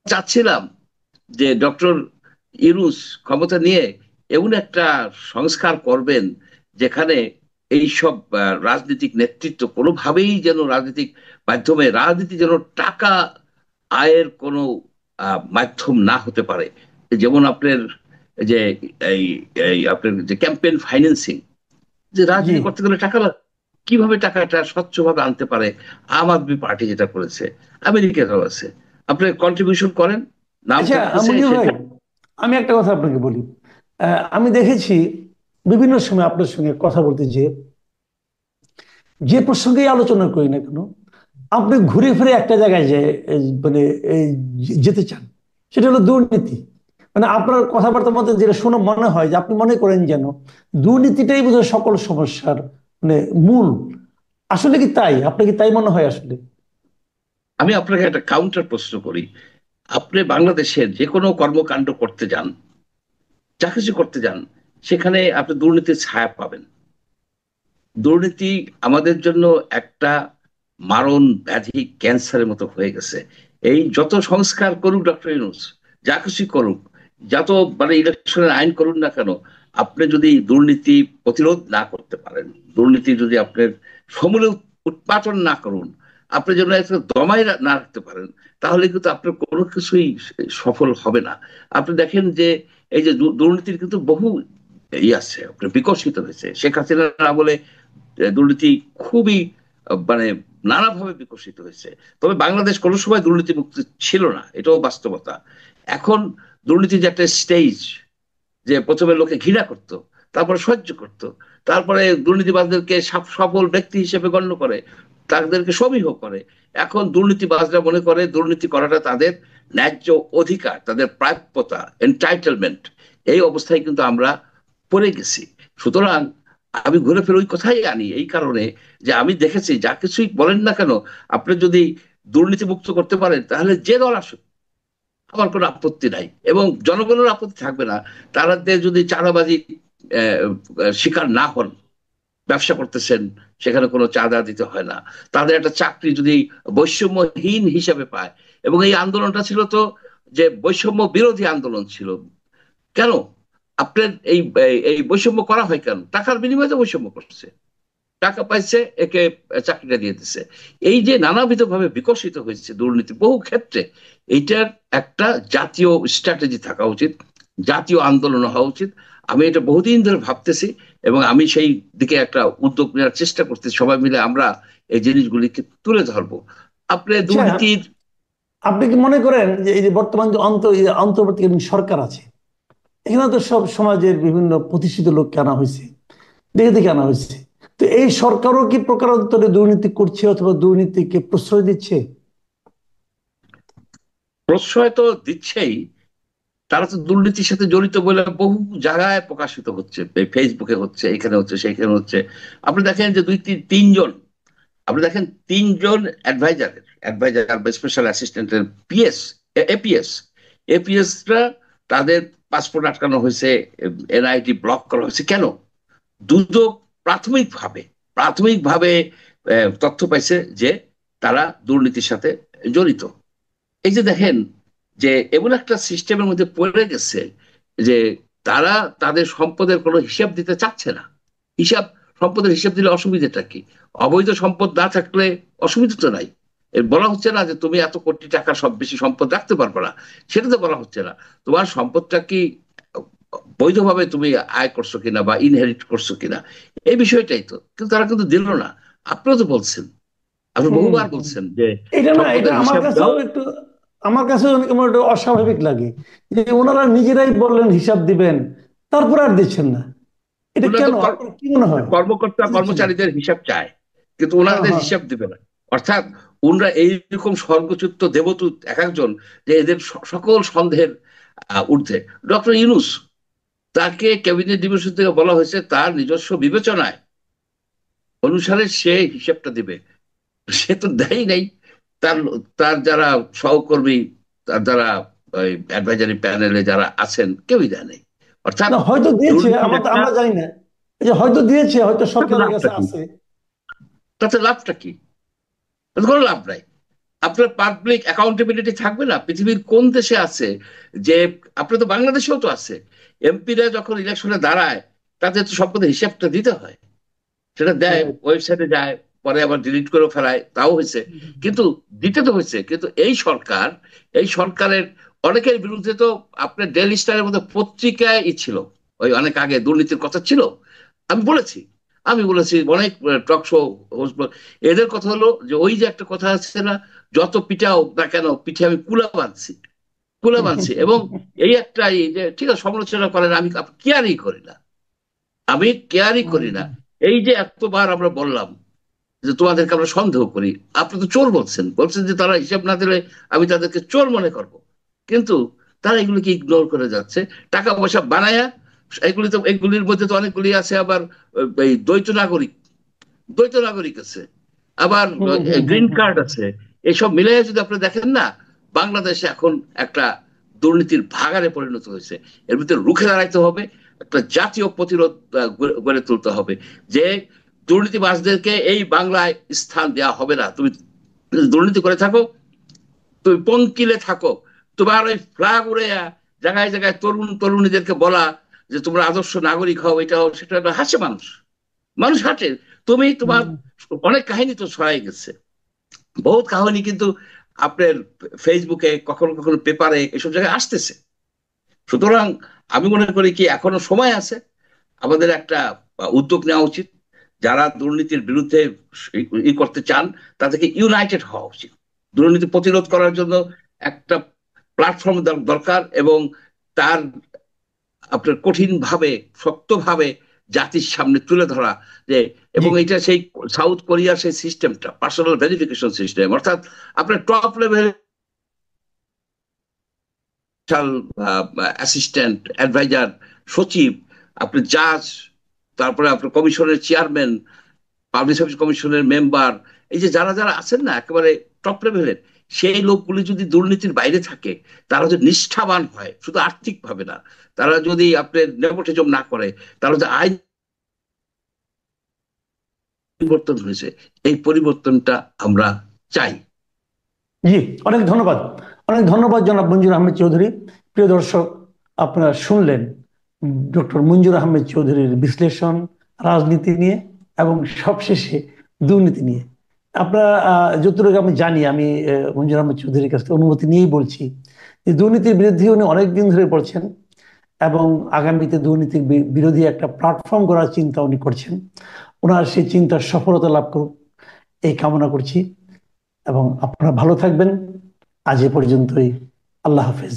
চাচ্ছিলাম যে ডক্টর ইউনূস ক্ষমতা নিয়ে এমন একটা সংস্কার করবেন যেখানে এইসব রাজনৈতিক নেতৃত্ব কোনোভাবেই যেন রাজনৈতিক মাধ্যমে রাজনীতি যেন টাকা আয়ের কোনো মাধ্যম না হতে পারে। যেমন আপনার যে এই এই আপনার যে ক্যাম্পেইন ফাইন্যান্সিং, যে জি। রাজনীতি করতে গেলে টাকা লাগে, কিভাবে টাকাটা স্বচ্ছভাবে আনতে পারে। আম আদমি পার্টি যেটা করেছে, আমেরিকাতেও আছে, আপনি কন্ট্রিবিউশন করেন, নাম আচ্ছা, থাকতেছে মনির ভাই, সেটা। আমি একটা কথা আপনাকে বলি। আমি দেখেছি বিভিন্ন সময় আপনার সঙ্গে কথা বলতে যে যে প্রসঙ্গেই আলোচনা করি না কেন, আপনি ঘুরে ফিরে একটা জায়গায় যে মানে এই যেতে চান, সেটা হলো দুর্নীতি। মানে আপনার কথাবার্তার মধ্যে যেটা শুনে মনে হয় যে আপনি মনে করেন যেন দুর্নীতিটাই বোধহয় সকল সমস্যার মানে মূল। আসলে কি তাই? আপনি কি তাই মনে হয় আসলে? আমি আপনাকে একটা কাউন্টার প্রশ্ন করি। আপনি বাংলাদেশের যে কোনো কর্মকাণ্ড করতে যান, যা কিছু করতে যান, সেখানে আপনি দুর্নীতির ছায়া পাবেন। দুর্নীতি আমাদের জন্য একটা মারণ ব্যাধি, ক্যান্সারের মতো হয়ে গেছে। এই যত সংস্কার করুক ডক্টর ইউনূস, যা কিছু করুক, যত মানে ইলেকশনের আইন করুন না কেন, আপনি যদি দুর্নীতি প্রতিরোধ না করতে পারেন, দুর্নীতি যদি আপনার সমূলে উৎপাটন না করুন, আপনি যদি একটা দমায় না রাখতে পারেন, তাহলে কিন্তু আপনার কোনো কিছুই সফল হবে না। আপনি দেখেন যে এই যে দুর্নীতির কিন্তু বহু আছে, আপনার বিকশিত হয়েছে শেখ হাসিনা বলে দুর্নীতি খুবই মানে নানাভাবে বিকশিত হয়েছে। তবে বাংলাদেশ কোনো সময় দুর্নীতি মুক্ত ছিল না, এটাও বাস্তবতা। এখন দুর্নীতি যে একটা স্টেজ, যে প্রথমে লোকে ঘৃণা করত, তারপরে সহ্য করত, তারপরে দুর্নীতিবাজদেরকে সফল ব্যক্তি হিসেবে গণ্য করে, তাদেরকে সমীহ করে। এখন দুর্নীতিবাজরা মনে করে দুর্নীতি করাটা তাদের ন্যায্য অধিকার, তাদের প্রাপ্যতা, এন্টাইটেলমেন্ট। এই অবস্থায় কিন্তু আমরা পড়ে গেছি। সুতরাং আমি ঘুরে ফিরে ওই কথাই আনি এই কারণে যে আমি দেখেছি, যা কিছুই বলেন না কেন, আপনি যদি দুর্নীতি মুক্ত করতে পারেন, তাহলে যে দল আসুক আমার কোনো আপত্তি নাই, এবং জনগণের আপত্তি থাকবে না। তারা যদি চাঁদাবাজি শিকার না হন, ব্যবসা করতেছেন, সেখানে কোনো চাঁদা দিতে হয় না, তাদের একটা চাকরি যদি বৈষম্যহীন হিসেবে পায়। এবং এই আন্দোলনটা ছিল তো যে বৈষম্য বিরোধী আন্দোলন ছিল। কেন আপনার এই এই বৈষম্য করা হয় কেন? টাকার বিনিময়ে তো বৈষম্য করছে, টাকা পাইছে, একে চাকরিটা দিয়ে দিচ্ছে। এই যে নানাবিধ ভাবে বিকশিত হয়েছে দুর্নীতি বহু ক্ষেত্রে, এইটার একটা জাতীয় স্ট্র্যাটেজি থাকা উচিত, জাতীয় আন্দোলন হওয়া উচিত। আমি এটা বহুদিন ধরে ভাবতেছি, এবং আমি সেই দিকে একটা উদ্যোগ নেওয়ার চেষ্টা করতেছি। সবাই মিলে আমরা এই জিনিসগুলিকে তুলে ধরবো। আপনি আচ্ছা, দুর্নীতির আপনি কি মনে করেন যে এই যে বর্তমান যে এই যে অন্তর্বর্তীকালীন সরকার আছে, এখানে তো সব সমাজের বিভিন্ন প্রতিষ্ঠিত লোককে আনা হয়েছে, দেখে দেখে আনা হয়েছে। তো এই সরকারও কি প্রকারান্তরে দুর্নীতি করছে অথবা দুর্নীতিকে প্রশ্রয় দিচ্ছে? প্রশ্রয় তো দিচ্ছেই, তারা তো দুর্নীতির সাথে জড়িত বলে বহু জায়গায় প্রকাশিত হচ্ছে, ফেসবুকে হচ্ছে, এখানে হচ্ছে, সেখানে হচ্ছে। আপনি দেখেন যে তিনজন, আপনি দেখেন তিনজন অ্যাডভাইজার বা স্পেশাল অ্যাসিস্ট্যান্টের পিএস, এপিএস, এপিএসরা তাদের পাসপোর্ট আটকানো হয়েছে, এনআইটি ব্লক করা হয়েছে। কেন? দুদক প্রাথমিকভাবে প্রাথমিকভাবে তথ্য পাইছে যে তারা দুর্নীতির সাথে জড়িত। এই যে দেখেন যে এমন একটা সিস্টেমের মধ্যে পড়ে গেছে যে তারা তাদের সম্পদের কোনো হিসাব দিতে চাচ্ছে না। হিসাব, সম্পদের হিসাব দিলে অসুবিধাটা কি? অবৈধ সম্পদ না থাকলে অসুবিধা তো নাই। বলা হচ্ছে না যে তুমি এত কোটি টাকা সব বেশি সম্পদ রাখতে পারবে না, সেটা তো বলা হচ্ছে না। তোমার সম্পদটা কি বৈধভাবে তুমি আয় করছো কিনা বা ইনহেরিট করছো কিনা, এই বিষয়টাই তো। কিন্তু তারা কিন্তু দিল না। আপনিও তো বলছেন, আপনি হুম, বহুবার হুম। বলছেন যে এটা না, এটা সম্পদের আমার হিসাব কাছেও দাও। একটু, আমার কাছেও কেমন একটু অস্বাভাবিক লাগে যে ওনারা নিজেরাই বললেন হিসাব দিবেন, তারপর আর দিচ্ছেন না। এটা ওনারা তো কেন? আপনার কি মনে হয়? কর্মকর্তা কি দিচ্ছেন না? কর্মচারীদের হিসাব চায়, কিন্তু হ্যাঁ, ওনাদের হ্যাঁ। হিসাব দিবে না। অর্থাৎ ওনারা এইরকম স্বর্গচ্যুত দেবদূত এক একজন, যে এদের সকল সন্দেহের ঊর্ধ্বে। ডক্টর ইউনূস, তাকে ক্যাবিনেট ডিভিশন থেকে বলা হয়েছে তার নিজস্ব বিবেচনায় অনুসারে সে হিসাবটা দিবে, সে তো দেয় নাই। তার তার যারা সহকর্মী, তার যারা অ্যাডভাইজারি প্যানেলে যারা আছেন, কেউই দেয় নাই। অর্থাৎ না, হয়তো দিয়েছে, দুর্নীতির আমরা একটা, আমরা জানি না। এই যে হয়তো দিয়েছে, হয়তো তাতে সরকারের লাভটা কাছে কি? আছে। তাতে লাভটা কি? তাতে কোনো লাভ নাই। আপনার পাবলিক অ্যাকাউন্টেবিলিটি থাকবে না? পৃথিবীর কোন দেশে আছে যে, আপনার তো বাংলাদেশেও তো আছে, এমপিরা যখন ইলেকশনে দাঁড়ায় তাদের তো সম্পদের হিসাবটা দিতে হয়, সেটা দেয়, Right. ওয়েবসাইটে যায়, পরে আবার ডিলিট করে ফেলায়, তাও হয়েছে। কিন্তু দিতে তো হয়েছে। কিন্তু এই সরকার, এই সরকারের অনেকের বিরুদ্ধে তো আপনার ডেইলি স্টারের মতো পত্রিকায় ছিল, ওই অনেক আগে দুর্নীতির কথা ছিল। আমি বলেছি, অনেক টক শো হোস্ট, এদের কথা হলো যে ওই যে একটা কথা আছে না, যত পিটাও না কেন পিঠে আমি কুলা বানছি। এবং এই একটা এই যে ঠিক আছে সমালোচনা করেন, আমি কেয়ারই করি না, আমি কেয়ারই করি না। এই যে এতবার আমরা বললাম যে তোমাদেরকে আমরা সন্দেহ করি, আপনি তো চোর বলছেন, যে তারা হিসাব না দিলে আমি তাদেরকে চোর মনে করব। কিন্তু তারা এগুলিকে ইগনোর করে যাচ্ছে, টাকা পয়সা বানায়া। এগুলির মধ্যে তো অনেকগুলি আছে আবার এই দ্বৈত নাগরিক আছে, আবার গ্রিন কার্ড আছে। এইসব মিলাই যদি আপনি দেখেন না, বাংলাদেশে এখন একটা দুর্নীতির ভাগাড়ে পরিণত হয়েছে। এর ভিতরে রুখে দাঁড়াইতে হবে, একটা জাতীয় প্রতিরোধ গড়ে তুলতে হবে, যে দুর্নীতিবাজদেরকে এই বাংলায় স্থান দেওয়া হবে না। তুমি দুর্নীতি করে থাকো, তুমি পঙ্কিলে থাকো, তোমার ওই ফ্ল্যাগ উড়ে জায়গায় জায়গায় তরুণ তরুণীদেরকে বলা যে তোমরা আদর্শ নাগরিক হও, এটা হও, সেটা হাসে মানুষ, মানুষ হাঁটে। তুমি তোমার অনেক কাহিনী তো ছড়াই গেছে, বহুত কাহিনী কিন্তু আপনার ফেসবুকে, কখনো কখনো পেপারে, এসব জায়গায় আসতেছে। সুতরাং আমি মনে করি কি এখনো সময় আছে, আমাদের একটা উদ্যোগ নেওয়া উচিত। যারা দুর্নীতির বিরুদ্ধে করতে চান, তাদেরকে ইউনাইটেড হওয়া উচিত। দুর্নীতি প্রতিরোধ করার জন্য একটা প্ল্যাটফর্ম দরকার, এবং তার আপনার কঠিন ভাবে, শক্ত ভাবে জাতির সামনে তুলে ধরা, যে জি। এবং এটা সেই সাউথ কোরিয়ার সেই সিস্টেমটা, পার্সোনাল ভেরিফিকেশন সিস্টেম, অর্থাৎ আপনার টপ লেভেল অ্যাসিস্ট্যান্ট, অ্যাডভাইজার, সচিব, আপনার জাজ, তারপরে আপনার কমিশনের চেয়ারম্যান, পাবলিক সার্ভিস কমিশনের মেম্বার, এই যে যারা যারা আছেন না একেবারে টপ লেভেলের, সেই লোকগুলি যদি দুর্নীতির বাইরে থাকে, তারা যদি নিষ্ঠাবান হয়, শুধু আর্থিক ভাবে না, তারা যদি আপনার নেপোটিজম না করে, তারা যদি আইন পরিবর্তন হয়েছে, এই পরিবর্তনটা আমরা চাই। জি, অনেক ধন্যবাদ। অনেক ধন্যবাদ জনাব মঞ্জুর আহমেদ চৌধুরী। প্রিয় দর্শক, আপনারা শুনলেন ডক্টর মঞ্জুর আহমেদ চৌধুরীর বিশ্লেষণ রাজনীতি নিয়ে এবং সবশেষে দুর্নীতি নিয়ে। আপনারা যতটুকু আমি জানি, আমি মঞ্জুর আহমেদ চৌধুরীর কাছ থেকে অনুমতি নিয়েই বলছি যে দুর্নীতির বিরুদ্ধে উনি অনেকদিন ধরে পড়ছেন এবং আগামীতে দুর্নীতির বিরোধী একটা প্ল্যাটফর্ম গড়ার চিন্তা উনি করছেন। ওনার সেই চিন্তার সফলতা লাভ করুক এই কামনা করছি, এবং আপনারা ভালো থাকবেন। আজ এ পর্যন্তই। আল্লাহ হাফেজ।